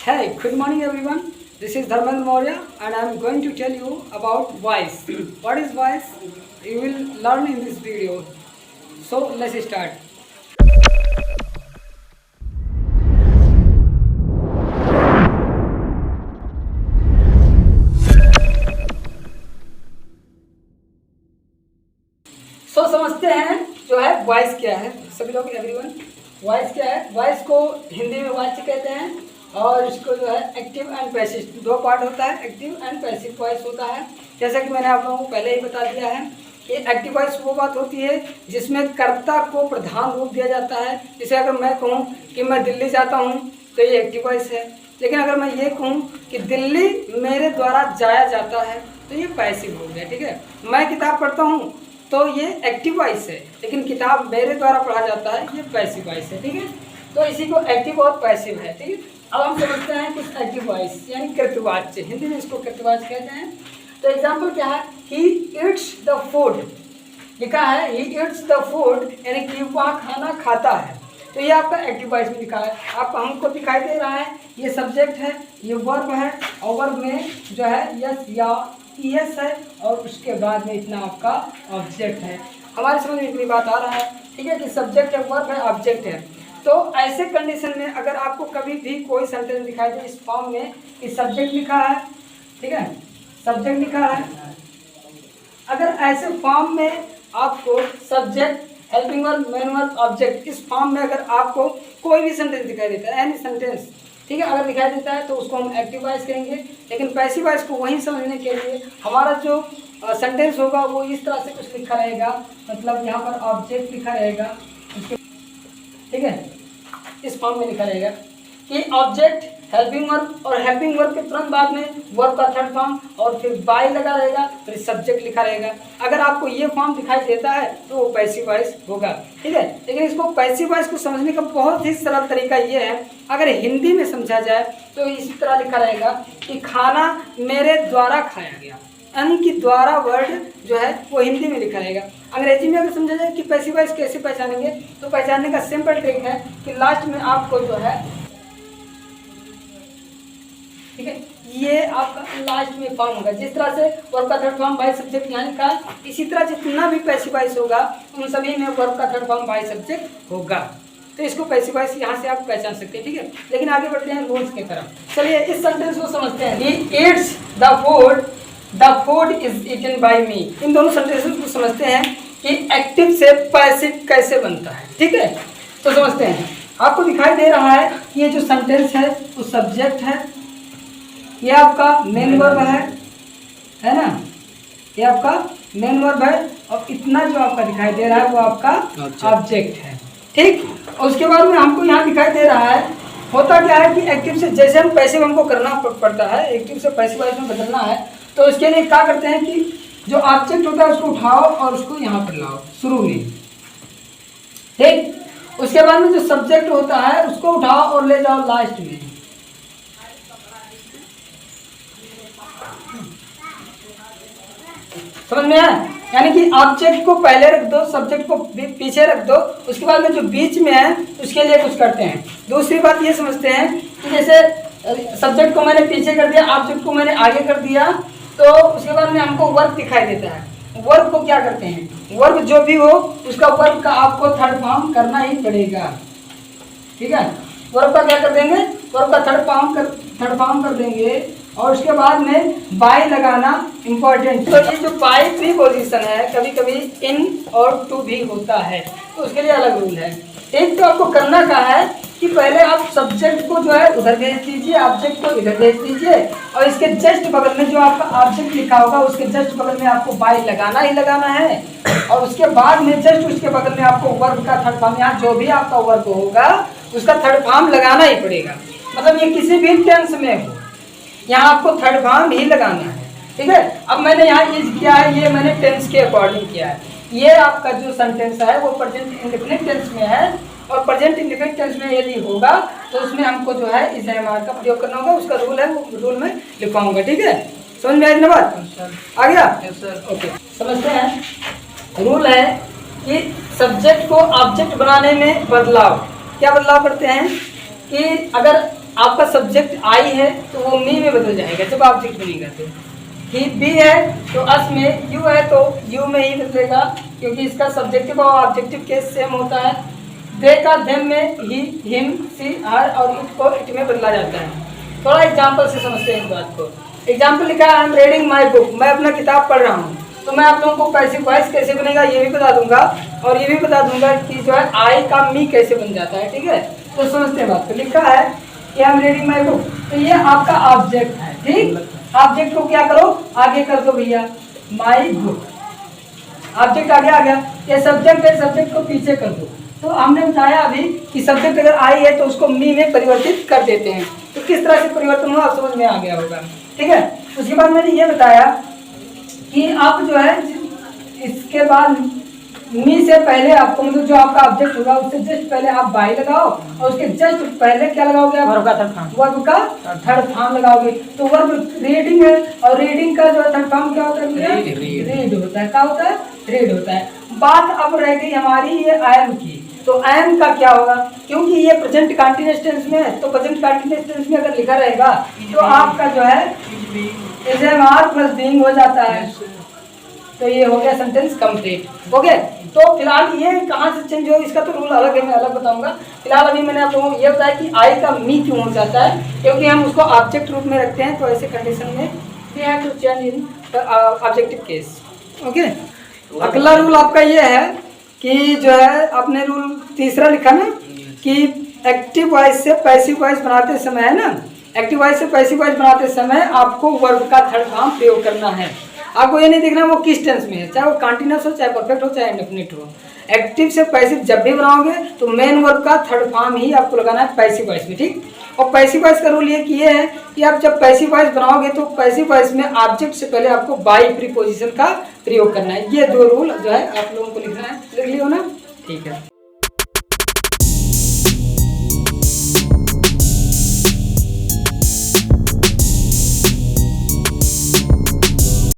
Hey, good morning everyone. This is Dharmendra Maurya and I am going to tell you about voice. What is voice? You will learn in this video. So let's start. समझते हैं जो है voice क्या है सभी लोग everyone. Voice क्या है? वॉइस को हिंदी में वाच्य कहते हैं और इसको जो है एक्टिव एंड पैसिव दो पार्ट होता है। एक्टिव एंड पैसिव वॉइस होता है। जैसा कि मैंने आप लोगों को पहले ही बता दिया है कि एक्टिव वॉइस वो बात होती है जिसमें कर्ता को प्रधान रूप दिया जाता है। जैसे अगर मैं कहूँ कि मैं दिल्ली जाता हूँ तो ये एक्टिव वॉइस है। लेकिन अगर मैं ये कहूँ कि दिल्ली मेरे द्वारा जाया जाता है तो ये पैसिव हो गया। ठीक है, मैं किताब पढ़ता हूँ तो ये एक्टिव वॉइस है, लेकिन किताब मेरे द्वारा पढ़ा जाता है ये पैसिव वॉइस है। ठीक है, तो इसी को एक्टिव और पैसिव है। ठीक है, अब हम समझते हैं कुछ एक्टिव वॉइस यानी कृतवाच्य। हिंदी में इसको कृतवाच्य कहते हैं। तो एग्जाम्पल क्या है? ही ईट्स द फूड लिखा है, ही ईट्स द फूड यानी कि वह खाना खाता है। तो ये आपका एक्टिव वॉइस में लिखा है। आप हमको दिखाई दे रहा है ये सब्जेक्ट है, ये वर्ब है और वर्ब में जो है यस या यस है और उसके बाद में इतना आपका ऑब्जेक्ट है। हमारे समझ में इतनी बात आ रहा है। ठीक है कि सब्जेक्ट है, वर्ब है, ऑब्जेक्ट है। तो ऐसे कंडीशन में अगर आपको कभी भी कोई सेंटेंस दिखाई दे इस फॉर्म में कि सब्जेक्ट लिखा है, ठीक है, सब्जेक्ट लिखा है, अगर ऐसे फॉर्म में आपको subject, helping verb, main verb, object इस फॉर्म में अगर आपको कोई भी सेंटेंस दिखाई देता है, एनी सेंटेंस, ठीक है, अगर दिखाई देता है तो उसको हम एक्टिव वॉइस कहेंगे। लेकिन पैसिव वॉइस को वहीं समझने के लिए हमारा जो सेंटेंस होगा वो इस तरह से कुछ लिखा रहेगा, मतलब यहाँ पर ऑब्जेक्ट लिखा रहेगा, ठीक है, इस फॉर्म में लिखा रहेगा कि ऑब्जेक्ट, हेल्पिंग वर्ब और हेल्पिंग वर्ब के तुरंत बाद में वर्ब का थर्ड फॉर्म और फिर बाय लगा रहेगा, फिर सब्जेक्ट लिखा रहेगा। अगर आपको ये फॉर्म दिखाई देता है तो वो पैसिव वॉइस होगा। ठीक है, लेकिन इसको पैसिव वॉइस को समझने का बहुत ही सरल तरीका ये है, अगर हिंदी में समझा जाए तो इसी तरह लिखा रहेगा कि खाना मेरे द्वारा खाया गया, यानी कि द्वारा वर्ड जो है वो हिंदी में लिखा रहेगा। अंग्रेजी में अगर समझा जाए कि पैसिव वॉइस कैसे पहचानेंगे तो पहचानने का सिंपल ट्रिक है कि लास्ट में आपको जो है, ठीक है, ये आपका लास्ट में फॉर्म होगा। जिस तरह से वर्ब का थर्ड फॉर्म बाय सब्जेक्ट यहाँ लिखा है, इसी तरह जितना भी पैसिव वॉइस होगा उन सभी में वर्ब का थर्ड फॉर्म बाय सब्जेक्ट होगा। तो इसको पैसिव वॉइस यहाँ से आप पहचान सकते हैं। ठीक है, लेकिन आगे बढ़ते हैं रूल्स की तरफ। चलिए इस सेंटेंस को समझते हैं। He eats the food is eaten by me. इन दोनों सेंटेंसेस को समझते हैं कि एक्टिव से पैसिव कैसे बनता है। ठीक है, तो समझते हैं। आपको दिखाई दे रहा है कि ये जो सेंटेंस है वो सब्जेक्ट है, ये आपका मेन वर्ब है ना, ये आपका मेन वर्ब है और इतना जो आपका दिखाई दे रहा है वो आपका ऑब्जेक्ट है। ठीक, और उसके बाद में हमको यहाँ दिखाई दे रहा है, होता क्या है कि एक्टिव से जैसे हम पैसिव हमको करना पड़ता है, एक्टिव से पैसिव वॉइस में बदलना है तो उसके लिए क्या करते हैं कि जो ऑब्जेक्ट होता है उसको उठाओ और उसको यहाँ पर लाओ शुरू में। ठीक, उसके बाद में जो सब्जेक्ट होता है उसको उठाओ और ले जाओ लास्ट में। समझ में आया? यानी कि ऑब्जेक्ट को पहले रख दो, सब्जेक्ट को पीछे रख दो, उसके बाद में जो बीच में है उसके लिए कुछ करते हैं। दूसरी बात ये समझते हैं कि जैसे सब्जेक्ट को मैंने पीछे कर दिया, ऑब्जेक्ट को मैंने आगे कर दिया, तो उसके बाद में हमको वर्ब दिखाई देता है। वर्ब को क्या करते हैं? वर्ब जो भी हो उसका वर्ब का आपको थर्ड फॉर्म करना ही पड़ेगा। ठीक है, वर्ब का क्या कर देंगे? वर्ब का थर्ड फॉर्म कर देंगे और उसके बाद में बाय लगाना इम्पोर्टेंट। तो ये जो बाय प्रीपोजिशन है कभी कभी इन और टू भी होता है, तो उसके लिए अलग रूल है। एक तो आपको करना क्या है कि पहले आप सब्जेक्ट को जो है उधर भेज दीजिए, ऑब्जेक्ट को इधर भेज दीजिए और इसके जस्ट बगल में जो आपका ऑब्जेक्ट लिखा होगा उसके जस्ट बगल में आपको बाय लगाना ही लगाना है और उसके बाद में जस्ट उसके बगल में आपको वर्ब का थर्ड फॉर्म, यहाँ जो भी आपका वर्ब होगा उसका थर्ड फॉर्म लगाना ही पड़ेगा। मतलब ये किसी भी टेंस में हो यहाँ आपको थर्ड फॉर्म ही लगाना है। ठीक है, अब मैंने यहाँ यूज किया है, ये मैंने टेंस के अकॉर्डिंग किया है। ये आपका जो सेंटेंस है वो प्रेजेंट इंडेफिनिट टेंस में है और प्रेजेंट इंडेफिनिट टेंस में यदि होगा तो उसमें हमको जो है इस एमआर का प्रयोग करना होगा। उसका रूल है, वो रूल में लिखवाऊंगा। ठीक है, समझ में आया? बात आ गया? ओके, समझते हैं। रूल है कि सब्जेक्ट को ऑब्जेक्ट बनाने में बदलाव, क्या बदलाव करते हैं कि अगर आपका सब्जेक्ट आई है तो वो मी में बदल जाएगा जब ऑब्जेक्ट बनेगा। तो ही बी है तो अस में, यू है तो यू में ही बदलेगा क्योंकि इसका सब्जेक्टिव और ऑब्जेक्टिव केस सेम होता है। दे का देम में ही, हिम, सी, हर और इट को इट में बदला जाता है। थोड़ा एग्जाम्पल से समझते हैं इस बात को। एग्जाम्पल लिखा है I am reading my book, मैं अपना किताब पढ़ रहा हूँ। तो मैं आप लोगों को पैसिव वॉइस कैसे बनेगा ये भी बता दूंगा और ये भी बता दूंगा कि जो है आई का मी कैसे बन जाता है। ठीक है, तो समझते हैं बात को। लिखा है कि I am reading my book, तो ये आपका ऑब्जेक्ट है। ठीक, ऑब्जेक्ट को क्या करो, आगे कर दो भैया, माई बुक, ऑब्जेक्ट आगे आ गया। ये सब्जेक्ट है, सब्जेक्ट को पीछे कर दो। तो हमने बताया अभी कि सब्जेक्ट अगर आई है तो उसको मी में परिवर्तित कर देते हैं। तो किस तरह से परिवर्तन हुआ आप समझ में आ गया होगा। ठीक है, उसके बाद मैंने ये बताया कि आप जो है इसके बाद मी से पहले आपको मतलब जो आपका ऑब्जेक्ट होगा उससे जस्ट पहले आप बाई लगाओ और उसके जस्ट पहले क्या लगाओगे आप, वर्ब का थर्ड फॉर्म लगाओगे। तो वर्ब रीडिंग है और रीडिंग का जो थर्ड फॉर्म क्या होता है, रीड होता है। क्या होता है, रीड होता है। बात अब रह गई हमारी ये आई एम की। तो आई एम का क्या होगा, क्योंकि ये प्रेजेंट कंटीन्यूअस टेंस में है तो प्रेजेंट कंटीन्यूअस टेंस में अगर लिखा रहेगा तो आपका जो है is M R plus being हो जाता है। तो ये हो गया सेंटेंस कंप्लीट। ओके, तो फिलहाल ये कहाँ से चेंज हो इसका तो रूल अलग है, मैं अलग बताऊंगा। फिलहाल अभी मैंने आप लोगों को ये बताया कि आई का मी क्यों हो जाता है, क्योंकि हम उसको ऑब्जेक्ट रूप में रखते हैं। तो ऐसे कंडीशन में we have to change in objective case. Okay, अगला रूल आपका ये है कि जो है आपने रूल तीसरा लिखा ना कि एक्टिव वॉइस से पैसिव वॉइस बनाते समय है ना, एक्टिव वॉइस से पैसिव वॉइस बनाते समय आपको वर्ब का थर्ड फॉर्म प्रयोग करना है। आपको ये नहीं देखना वो किस टेंस में है, चाहे वो कंटीन्यूअस हो, चाहे परफेक्ट हो, चाहे इंडेफिनिट हो। एक्टिव से पैसिव जब भी बनाओगे तो मेन वर्ब का थर्ड फॉर्म ही आपको लगाना है पैसिव वॉइस में। ठीक, और पैसिव वॉइस का रूल ये है कि आप जब पैसिव वॉइस बनाओगे तो पैसिव वॉइस में ऑब्जेक्ट से पहले आपको बाई प्रीपोजिशन का प्रयोग करना है। ये दो रूल जो है आप लोगों को लिखना है, लिख लियो ना। ठीक है।